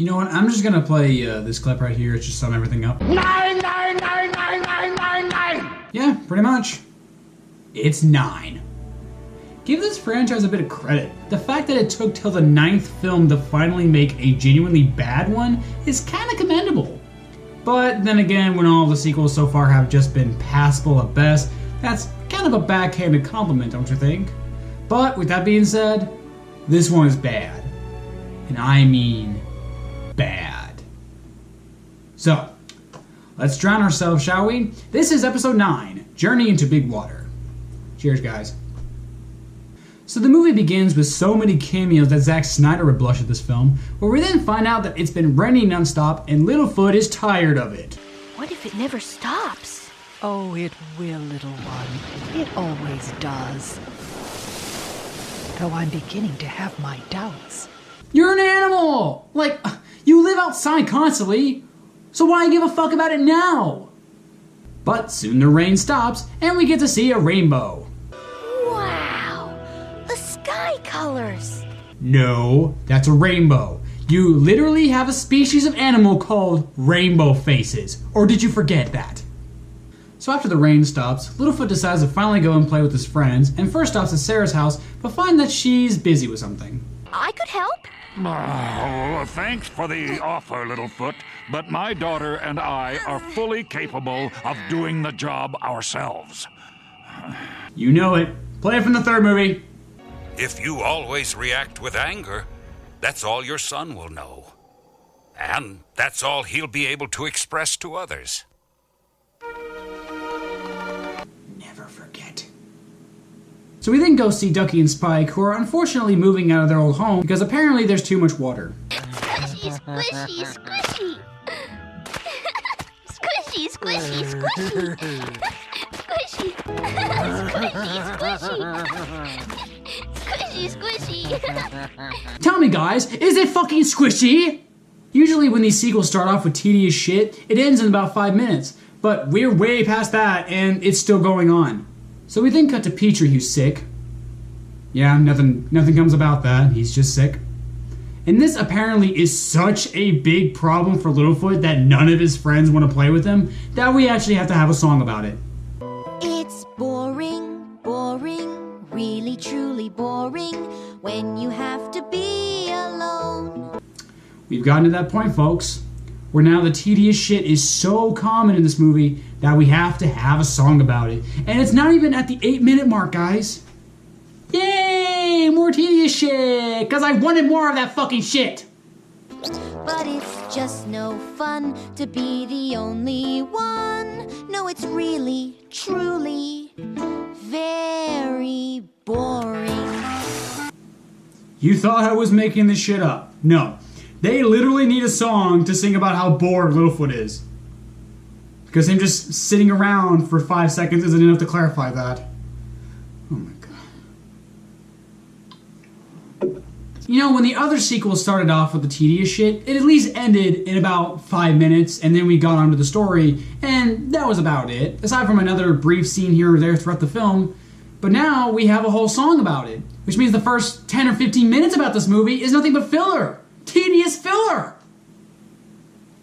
You know what? I'm just gonna play this clip right here. It's just sum everything up. 9! Yeah, pretty much. It's 9. Give this franchise a bit of credit. The fact that it took till the 9th film to finally make a genuinely bad one is kinda commendable. But then again, when all the sequels so far have just been passable at best, that's kind of a backhanded compliment, don't you think? But with that being said, this one is bad. And I mean bad. So, let's drown ourselves, shall we? This is episode 9, Journey into Big Water. Cheers, guys. So the movie begins with so many cameos that Zack Snyder would blush at this film, where we then find out that it's been raining nonstop and Littlefoot is tired of it. What if it never stops? Oh, it will, little one. It always does. Though I'm beginning to have my doubts. You're an animal! Like, you live outside constantly, so why give a fuck about it now? But soon the rain stops and we get to see a rainbow. Wow! The sky colors! No, that's a rainbow. You literally have a species of animal called rainbow faces. Or did you forget that? So after the rain stops, Littlefoot decides to finally go and play with his friends, and first stops at Sarah's house, but find that she's busy with something. I could help. Oh, thanks for the offer, Littlefoot, but my daughter and I are fully capable of doing the job ourselves. You know it. Play it from the 3rd movie. If you always react with anger, that's all your son will know. And that's all he'll be able to express to others. Never forget. So we then go see Ducky and Spike, who are unfortunately moving out of their old home because apparently there's too much water. Squishy, squishy, squishy. Squishy, squishy, squishy. Squishy. Squishy, squishy. Squishy. Tell me, guys, is it fucking squishy? Usually when these sequels start off with tedious shit, it ends in about 5 minutes. But we're way past that, and it's still going on. So we then cut to Petrie, who's sick. Yeah, nothing comes about that. He's just sick. And this apparently is such a big problem for Littlefoot that none of his friends want to play with him, that we actually have to have a song about it. It's boring, boring, really truly boring when you have to be alone. We've gotten to that point, folks, where now the tedious shit is so common in this movie that we have to have a song about it. And it's not even at the 8-minute mark, guys. Yay! More tedious shit! Because I wanted more of that fucking shit! But it's just no fun to be the only one. No, it's really, truly, very boring. You thought I was making this shit up. No. They literally need a song to sing about how bored Littlefoot is. Because him just sitting around for 5 seconds isn't enough to clarify that. Oh my god. You know, when the other sequels started off with the tedious shit, it at least ended in about 5 minutes, and then we got onto the story, and that was about it, aside from another brief scene here or there throughout the film. But now we have a whole song about it, which means the first 10 or 15 minutes about this movie is nothing but filler. Tedious filler!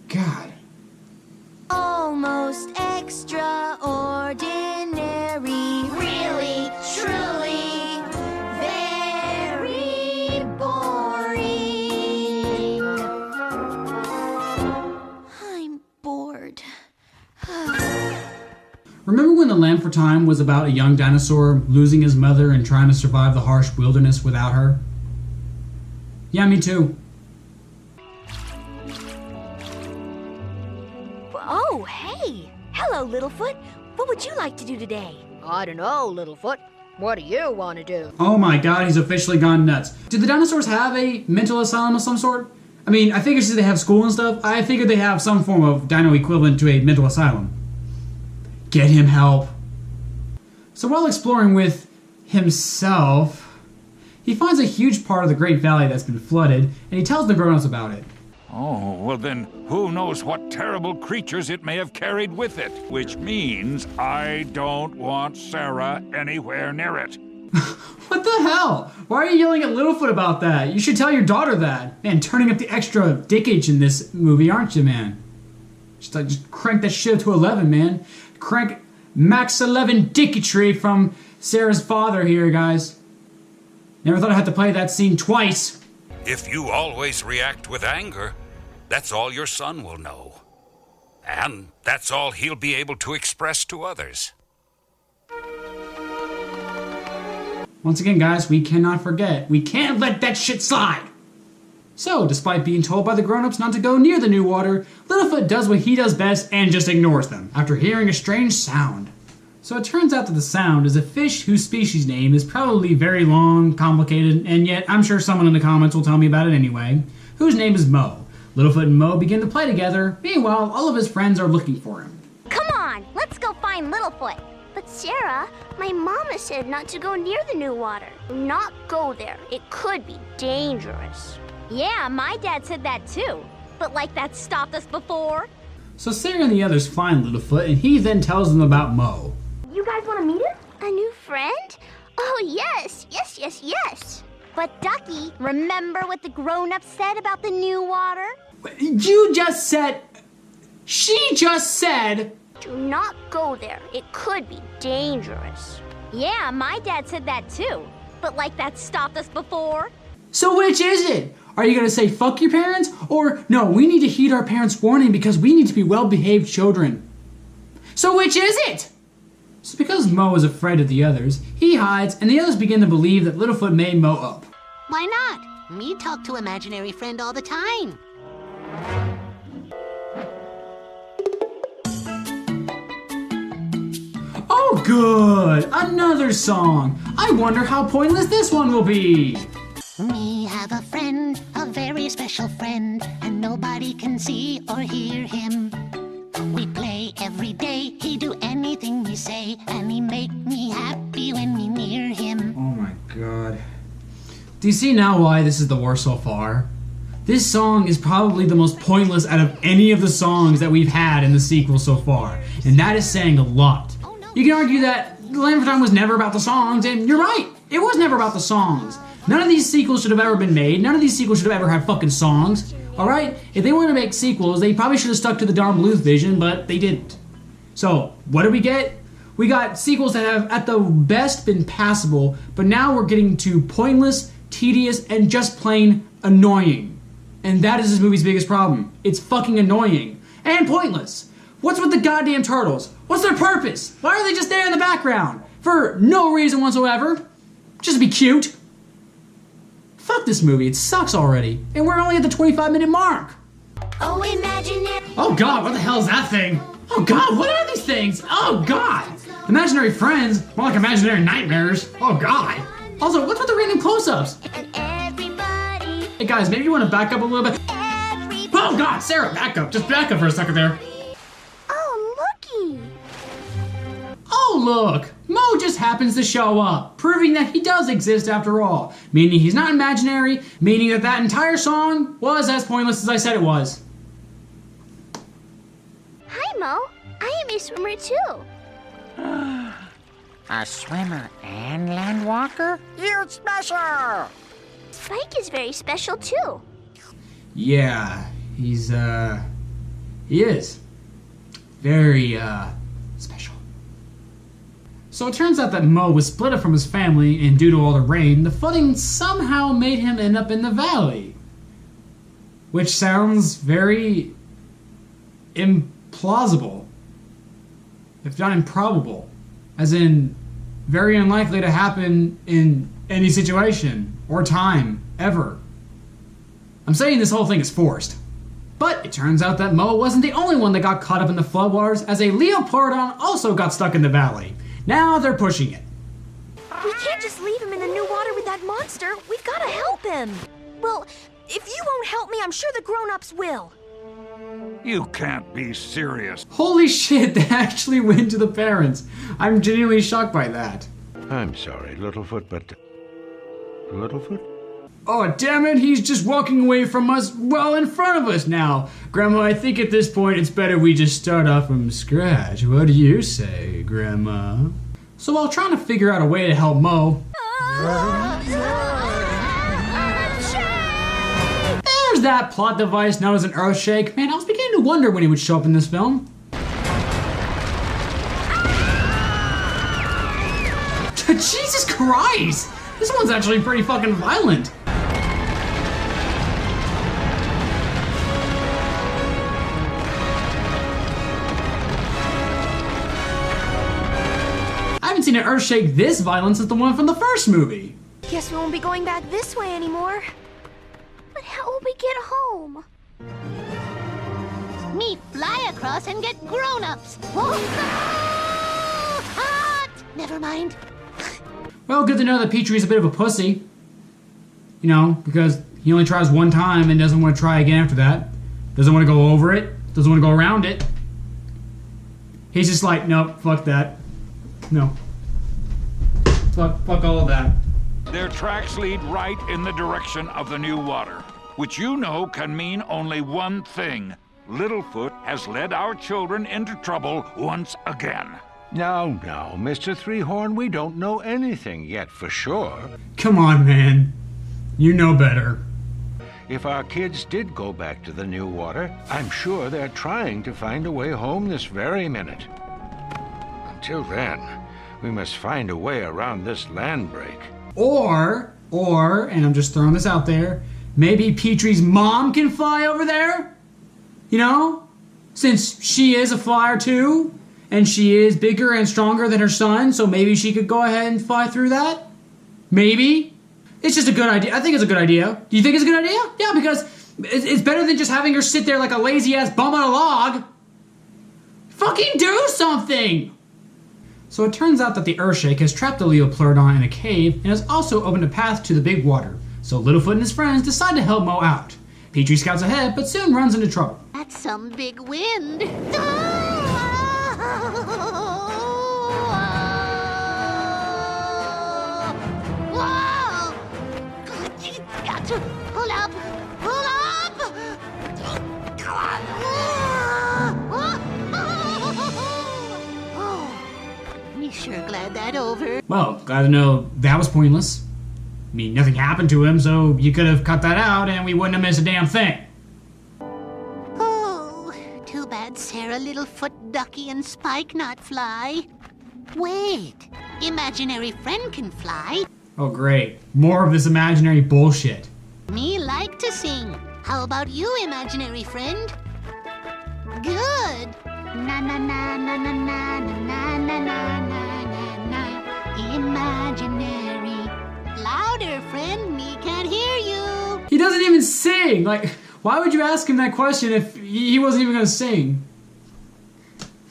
God. Almost extraordinary, really, truly, very boring. I'm bored. Remember when The Land for Time was about a young dinosaur losing his mother and trying to survive the harsh wilderness without her? Yeah, me too. Oh, hey! Hello, Littlefoot. What would you like to do today? I don't know, Littlefoot. What do you want to do? Oh my god, he's officially gone nuts. Do the dinosaurs have a mental asylum of some sort? I mean, I figured since they have school and stuff, I figured they have some form of dino equivalent to a mental asylum. Get him help. So while exploring with himself, he finds a huge part of the Great Valley that's been flooded, and he tells the grown-ups about it. Oh, well then, who knows what terrible creatures it may have carried with it, which means I don't want Sarah anywhere near it. What the hell? Why are you yelling at Littlefoot about that? You should tell your daughter that. Man, turning up the extra dickage in this movie, aren't you, man? Just crank that shit up to 11, man. Crank max 11 dicketry from Sarah's father here, guys. Never thought I'd have to play that scene twice. If you always react with anger, that's all your son will know. And that's all he'll be able to express to others. Once again, guys, we cannot forget. We can't let that shit slide. So, despite being told by the grown-ups not to go near the new water, Littlefoot does what he does best and just ignores them after hearing a strange sound. So it turns out that the sound is a fish whose species name is probably very long, complicated, and yet I'm sure someone in the comments will tell me about it anyway, whose name is Mo. Littlefoot and Mo begin to play together. Meanwhile, all of his friends are looking for him. Come on, let's go find Littlefoot. But Sarah, my mama said not to go near the new water. Not go there. It could be dangerous. Yeah, my dad said that too. But like that stopped us before. So Sarah and the others find Littlefoot, and he then tells them about Mo. You guys want to meet him? A new friend? Oh, yes. Yes. But Ducky, remember what the grown-ups said about the new water? You just said... She just said... Do not go there. It could be dangerous. Yeah, my dad said that too. But like that stopped us before. So which is it? Are you gonna say fuck your parents? Or no, we need to heed our parents' warning because we need to be well-behaved children. So which is it? So because Mo is afraid of the others, he hides and the others begin to believe that Littlefoot made Mo up. Why not? Me talk to imaginary friend all the time. Oh good! Another song! I wonder how pointless this one will be! Me have a friend, a very special friend, and nobody can see or hear him. We play every day, he do anything we say, and he make me happy when we near him. Oh my god. Do you see now why this is the worst so far? This song is probably the most pointless out of any of the songs that we've had in the sequel so far, and that is saying a lot. You can argue that Land Before Time was never about the songs, and you're right, it was never about the songs. None of these sequels should have ever been made, none of these sequels should have ever had fucking songs. Alright? If they wanted to make sequels, they probably should have stuck to the Don Bluth vision, but they didn't. So, what do we get? We got sequels that have, at the best, been passable, but now we're getting to pointless, tedious, and just plain annoying. And that is this movie's biggest problem. It's fucking annoying. And pointless. What's with the goddamn turtles? What's their purpose? Why are they just there in the background? For no reason whatsoever. Just to be cute. Fuck this movie, it sucks already. And we're only at the 25-minute mark. Oh, imaginary. Oh god, what the hell is that thing? Oh god, what are these things? Oh god. Imaginary friends, more like imaginary nightmares. Oh god. Also, what's with the random close-ups? And everybody. Hey guys, maybe you want to back up a little bit? Everybody. Oh god, Sarah, back up. Just back up for a second there. Oh, looky. Oh look, Mo just happens to show up, proving that he does exist after all. Meaning he's not imaginary, meaning that that entire song was as pointless as I said it was. Hi, Mo. I am a swimmer too. A swimmer and landwalker? You're special! Spike is very special too. Yeah, he is. Very, special. So it turns out that Mo was split up from his family, and due to all the rain, the flooding somehow made him end up in the valley. Which sounds very implausible, if not improbable. As in, very unlikely to happen in any situation or time, ever. I'm saying this whole thing is forced. But it turns out that Mo wasn't the only one that got caught up in the floodwaters, as a leopardon also got stuck in the valley. Now they're pushing it. We can't just leave him in the new water with that monster. We've got to help him. Well, if you won't help me, I'm sure the grown-ups will. You can't be serious. Holy shit, they actually went to the parents. I'm genuinely shocked by that. I'm sorry, Littlefoot, but... Littlefoot? Oh, damn it, he's just walking away from us well in front of us now. Grandma, I think at this point it's better we just start off from scratch. What do you say, Grandma? So while trying to figure out a way to help Mo... There's that plot device known as an earthshake. Man, I was beginning to wonder when he would show up in this film. Jesus Christ! This one's actually pretty fucking violent. I haven't seen an earthshake this violent since the one from the first movie. Guess we won't be going back this way anymore. But how will we get home? Me fly across and get grown-ups. Never mind. Well, good to know that Petrie's a bit of a pussy. You know, because he only tries one time and doesn't want to try again after that. Doesn't want to go over it. Doesn't want to go around it. He's just like, nope, fuck that. No. Fuck all of that. Their tracks lead right in the direction of the new water, which you know can mean only one thing. Littlefoot has led our children into trouble once again. No, Mr. Three-Horn, we don't know anything yet for sure. Come on, man. You know better. If our kids did go back to the new water, I'm sure they're trying to find a way home this very minute. Until then, we must find a way around this land break. Or, and I'm just throwing this out there, maybe Petrie's mom can fly over there? You know? Since she is a flyer too, and she is bigger and stronger than her son, so maybe she could go ahead and fly through that? Maybe? It's just a good idea. I think it's a good idea. Do you think it's a good idea? Yeah, because it's better than just having her sit there like a lazy-ass bum on a log. Fucking do something! So it turns out that the earthshake has trapped the Leopleurodon in a cave and has also opened a path to the big water. So Littlefoot and his friends decide to help Mo out. Petrie scouts ahead, but soon runs into trouble. That's some big wind. Whoa! Got to pull up! Pull up! Oh, me sure glad that over. Well, glad to know that was pointless. I mean, nothing happened to him, so you could have cut that out and we wouldn't have missed a damn thing. Oh, too bad Sarah, Littlefoot, Ducky, and Spike not fly. Wait, imaginary friend can fly. Oh great, more of this imaginary bullshit. Me like to sing. How about you, imaginary friend? Good. Na na na na na na na na na na na na. Imaginary. Louder, friend. Me can't hear you. He doesn't even sing. Like, why would you ask him that question if he wasn't even gonna sing?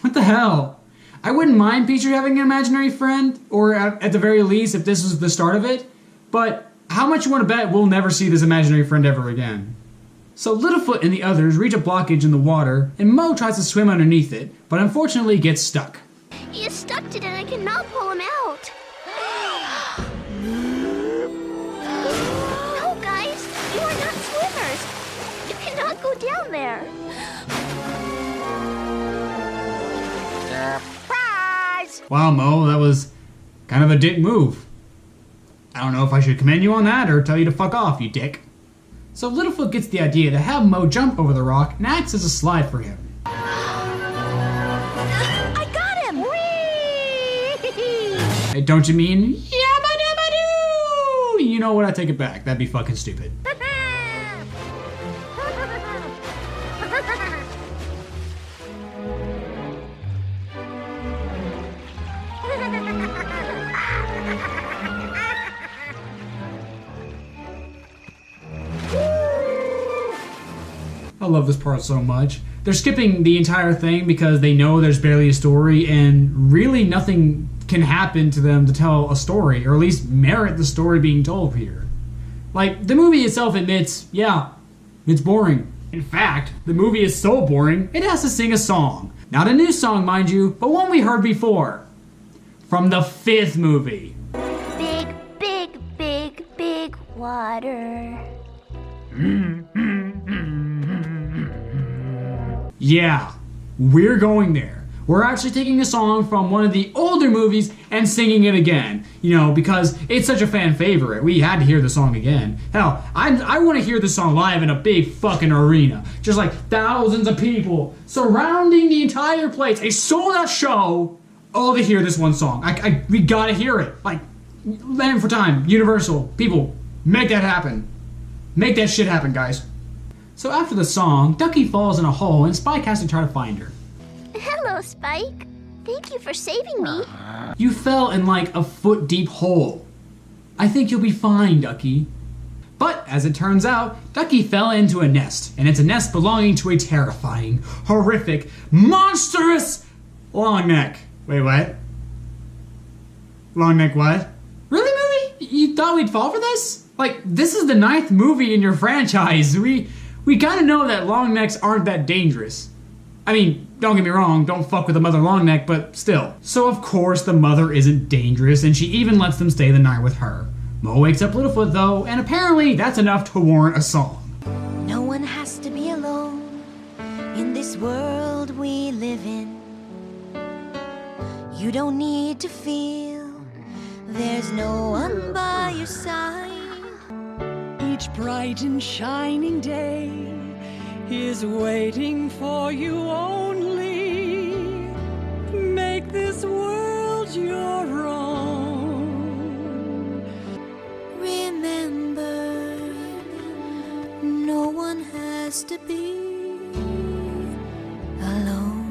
What the hell? I wouldn't mind Petrie having an imaginary friend, or at the very least, if this was the start of it. But how much you want to bet we'll never see this imaginary friend ever again? So Littlefoot and the others reach a blockage in the water, and Mo tries to swim underneath it, but unfortunately gets stuck. He is stuck to it and I cannot pull him out. No, guys, you are not swimmers. You cannot go down there. Surprise! Wow, Mo, that was kind of a dick move. I don't know if I should commend you on that or tell you to fuck off, you dick. So Littlefoot gets the idea to have Mo jump over the rock and acts as a slide for him. I got him! Whee! Hey, don't you mean yabba dabba doo? You know what? I take it back. That'd be fucking stupid. I love this part so much. They're skipping the entire thing because they know there's barely a story and really nothing can happen to them to tell a story, or at least merit the story being told here. Like, the movie itself admits, yeah, it's boring. In fact, the movie is so boring, it has to sing a song. Not a new song, mind you, but one we heard before. From the 5th movie. Big, big, big, big water. Yeah, we're going there. We're actually taking a song from one of the older movies and singing it again. You know, because it's such a fan favorite. We had to hear the song again. Hell, I want to hear the song live in a big fucking arena. Just like thousands of people surrounding the entire place. A sold out show, all to hear this one song. We gotta hear it. Like, Land for Time, Universal, people, make that happen. Make that shit happen, guys. So after the song, Ducky falls in a hole and Spike has to try to find her. Hello, Spike. Thank you for saving me. You fell in like a foot-deep hole. I think you'll be fine, Ducky. But, as it turns out, Ducky fell into a nest, and it's a nest belonging to a terrifying, horrific, monstrous Longneck. Wait, what? Longneck what? Really, movie? You thought we'd fall for this? Like, this is the 9th movie in your franchise. We gotta know that Longnecks aren't that dangerous. I mean, don't get me wrong, don't fuck with the mother Longneck, but still. So of course the mother isn't dangerous, and she even lets them stay the night with her. Mo wakes up Littlefoot though, and apparently that's enough to warrant a song. No one has to be alone in this world we live in. You don't need to feel there's no one by your side. Each bright and shining day is waiting for you only. Make this world your own. Remember, no one has to be alone.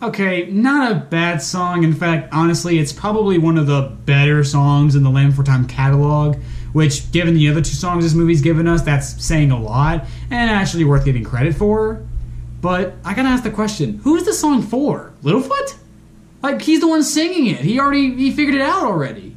Okay, not a bad song. In fact, honestly, it's probably one of the better songs in the Land for Time catalog, which, given the other 2 songs this movie's given us, that's saying a lot, and actually worth giving credit for. But I gotta ask the question, who is the song for? Littlefoot? Like, he's the one singing it. He figured it out already.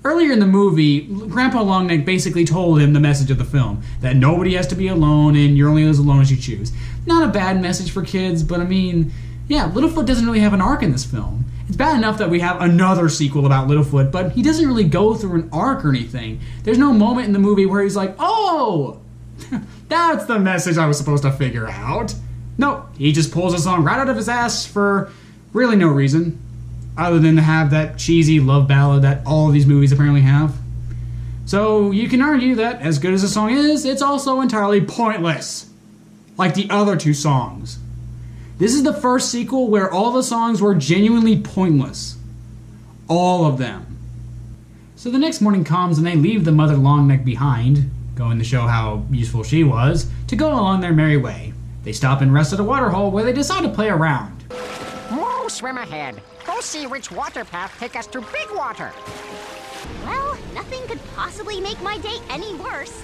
Earlier in the movie, Grandpa Longneck basically told him the message of the film, that nobody has to be alone and you're only as alone as you choose. Not a bad message for kids, but I mean, yeah, Littlefoot doesn't really have an arc in this film. It's bad enough that we have another sequel about Littlefoot, but he doesn't really go through an arc or anything. There's no moment in the movie where he's like, oh, that's the message I was supposed to figure out. No, he just pulls a song right out of his ass for really no reason, other than to have that cheesy love ballad that all of these movies apparently have. So you can argue that, as good as the song is, it's also entirely pointless, like the other 2 songs. This is the first sequel where all the songs were genuinely pointless. All of them. So the next morning comes and they leave the mother Longneck behind, going to show how useful she was, to go along their merry way. They stop and rest at a waterhole where they decide to play around. Whoa, swim ahead. Go see which water path take us to Big Water. Well, nothing could possibly make my day any worse.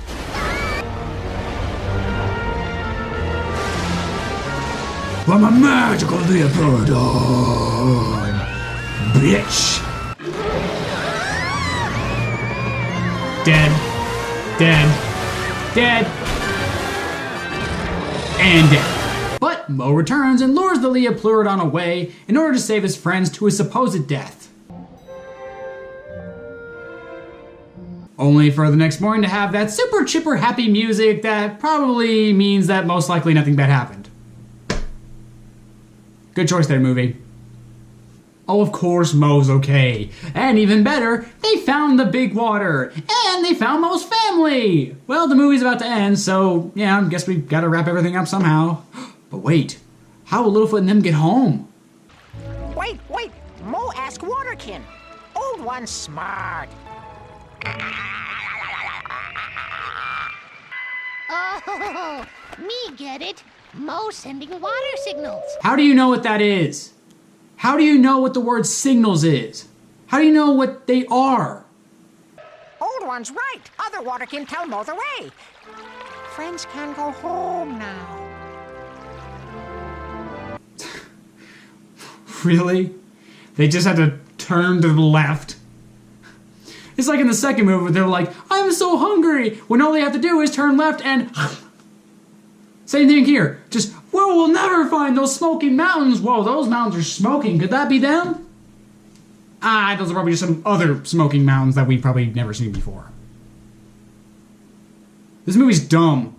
I'm a magical leopard, bitch. Dead. And dead. But Mo returns and lures the Leopleurodon away in order to save his friends to his supposed death. Only for the next morning to have that super chipper happy music that probably means that most likely nothing bad happened. Good choice there, movie. Oh, of course, Mo's okay. And even better, they found the big water. And they found Mo's family. Well, the movie's about to end, so yeah, I guess we gotta wrap everything up somehow. But wait, how will Littlefoot and them get home? Wait. Mo asked Waterkin. Old one's smart. Oh, me get it. Mo sending water signals. How do you know what that is? How do you know what the word signals is? How do you know what they are? Old one's right. Other Waterkin tell Mo the way. Friends can go home now. Really? They just had to turn to the left? It's like in the second movie where they're like, I'm so hungry, when all they have to do is turn left and... Same thing here. Just, well, we'll never find those smoking mountains. Whoa, those mountains are smoking. Could that be them? Those are probably just some other smoking mountains that we've probably never seen before. This movie's dumb.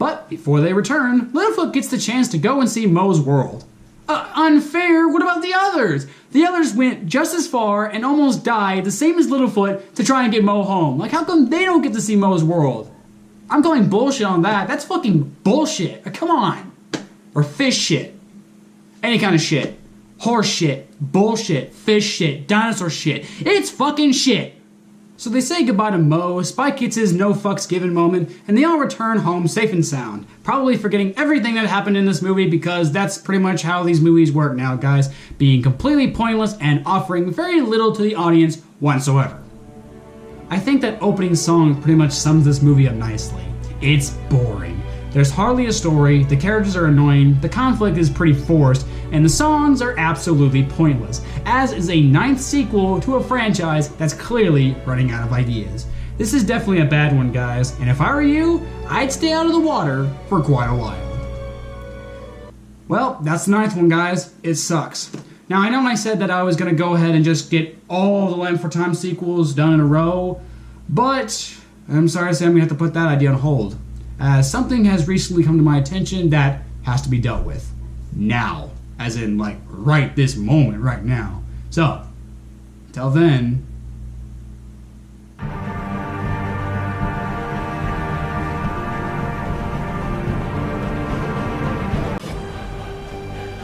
But before they return, Littlefoot gets the chance to go and see Moe's world. Unfair? What about the others? The others went just as far and almost died, the same as Littlefoot, to try and get Moe home. Like, how come they don't get to see Moe's world? I'm calling bullshit on that. That's fucking bullshit. Come on. Or fish shit. Any kind of shit. Horse shit. Bullshit. Fish shit. Dinosaur shit. It's fucking shit. So they say goodbye to Moe, Spike gets his no fucks given moment, and they all return home safe and sound. Probably forgetting everything that happened in this movie because that's pretty much how these movies work now, guys. Being completely pointless and offering very little to the audience whatsoever. I think that opening song pretty much sums this movie up nicely. It's boring. There's hardly a story, the characters are annoying, the conflict is pretty forced, and the songs are absolutely pointless, as is a 9th sequel to a franchise that's clearly running out of ideas. This is definitely a bad one, guys, and if I were you, I'd stay out of the water for quite a while. Well, that's the 9th one, guys. It sucks. Now, I know I said that I was going to go ahead and just get all the Land for Time sequels done in a row, but I'm sorry to say I'm going to have to put that idea on hold, as something has recently come to my attention that has to be dealt with. Now. As in, like, right this moment, right now. So, till then...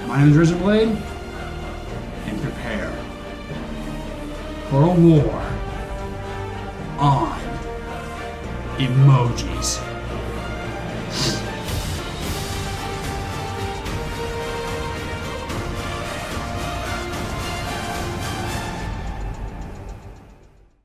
My name is RaisorBlade, and prepare for a war on emojis.